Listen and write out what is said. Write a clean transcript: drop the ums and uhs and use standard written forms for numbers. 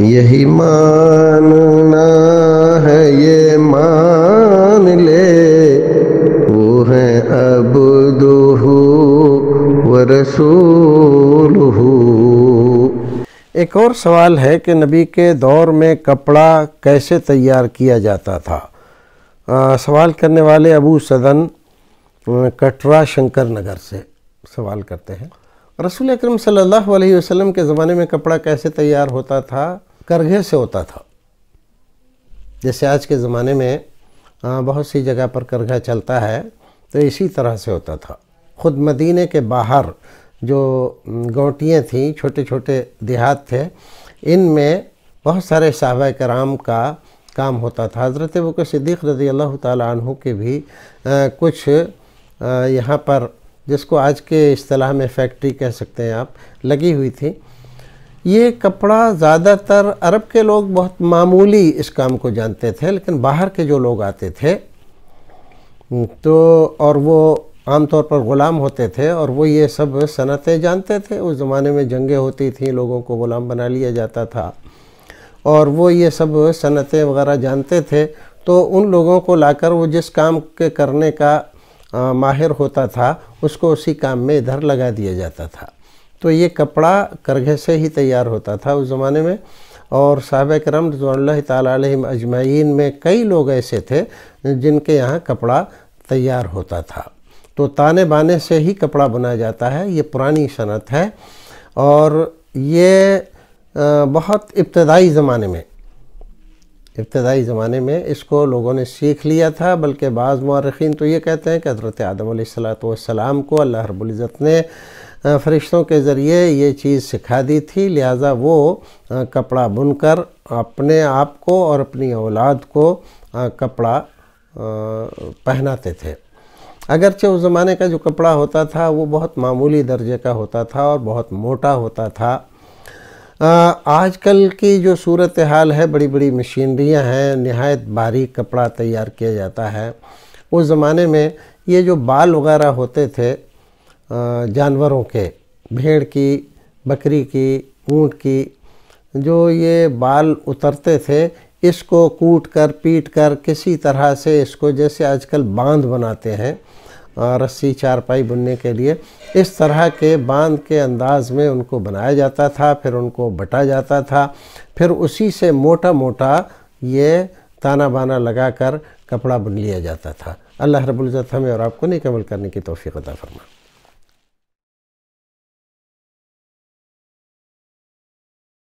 یہی ماننا ہے یہ مان لے، وہ ہیں عبدہ ورسولہ۔ ایک اور سوال ہے کہ نبی کے دور میں کپڑا کیسے تیار کیا جاتا تھا؟ سوال کرنے والے ابو سدن کٹرا شنکر نگر سے سوال کرتے ہیں، رسول اکرم صلی اللہ علیہ وسلم کے زمانے میں کپڑا کیسے تیار ہوتا تھا؟ کرگھے سے ہوتا تھا۔ جیسے آج کے زمانے میں بہت سی جگہ پر کرگھا چلتا ہے، تو اسی طرح سے ہوتا تھا۔ خود مدینے کے باہر جو گونٹیاں تھیں، چھوٹے چھوٹے دیہات تھے، ان میں بہت سارے صحابہ کرام کا کام ہوتا تھا۔ حضرت ابوبکر صدیق رضی اللہ تعالی عنہ کے بھی کچھ یہاں پر، جس کو آج کے اصطلاح میں فیکٹری کہہ سکتے ہیں آپ، لگی ہوئی تھی۔ یہ کپڑا زیادہ تر عرب کے لوگ بہت معمولی اس کام کو جانتے تھے، لیکن باہر کے جو لوگ آتے تھے تو اور وہ عام طور پر غلام ہوتے تھے، اور وہ یہ سب صنعتیں جانتے تھے۔ اس زمانے میں جنگیں ہوتی تھیں، لوگوں کو غلام بنا لیا جاتا تھا، اور وہ یہ سب صنعتیں وغیرہ جانتے تھے، تو ان لوگوں کو لا کر وہ جس کام کے کرنے کا ماہر ہوتا تھا، اس کو اسی کام میں ادھر لگا دیا جاتا تھا۔ تو یہ کپڑا کرگھے سے ہی تیار ہوتا تھا اس زمانے میں، اور صحابہ کرام رضوان اللہ تعالیٰ علیہم اجمعین میں کئی لوگ ایسے تھے جن کے یہاں کپڑا تیار ہوتا تھا۔ تو تانے بانے سے ہی کپڑا بنا جاتا ہے، یہ پرانی صنعت ہے، اور یہ بہت ابتدائی زمانے میں اس کو لوگوں نے سیکھ لیا تھا، بلکہ بعض مورخین تو یہ کہتے ہیں کہ حضرت آدم علیہ السلام کو اللہ رب العزت نے فرشتوں کے ذریعے یہ چیز سکھا دی تھی، لہٰذا وہ کپڑا بن کر اپنے آپ کو اور اپنی اولاد کو کپڑا پہناتے تھے۔ اگرچہ اس زمانے کا جو کپڑا ہوتا تھا وہ بہت معمولی درجے کا ہوتا تھا اور بہت موٹا ہوتا تھا۔ آج کل کی جو صورتحال ہے، بڑی بڑی مشینریاں ہیں، نہایت باریک کپڑا تیار کیا جاتا ہے۔ اس زمانے میں یہ جو بال وغیرہ ہوتے تھے جانوروں کے، بھیڑ کی، بکری کی، اونٹ کی، جو یہ بال اترتے تھے، اس کو کوٹ کر پیٹ کر کسی طرح سے اس کو، جیسے آج کل باندھ بناتے ہیں رسی چارپائی بننے کے لیے، اس طرح کے باندھ کے انداز میں ان کو بنایا جاتا تھا، پھر ان کو بٹا جاتا تھا، پھر اسی سے موٹا موٹا یہ تانا بانا لگا کر کپڑا بن لیا جاتا تھا۔ اللہ رب العزت ہمیں اور آپ کو نیک عمل کرنے کی توفیق عطا فرمائے۔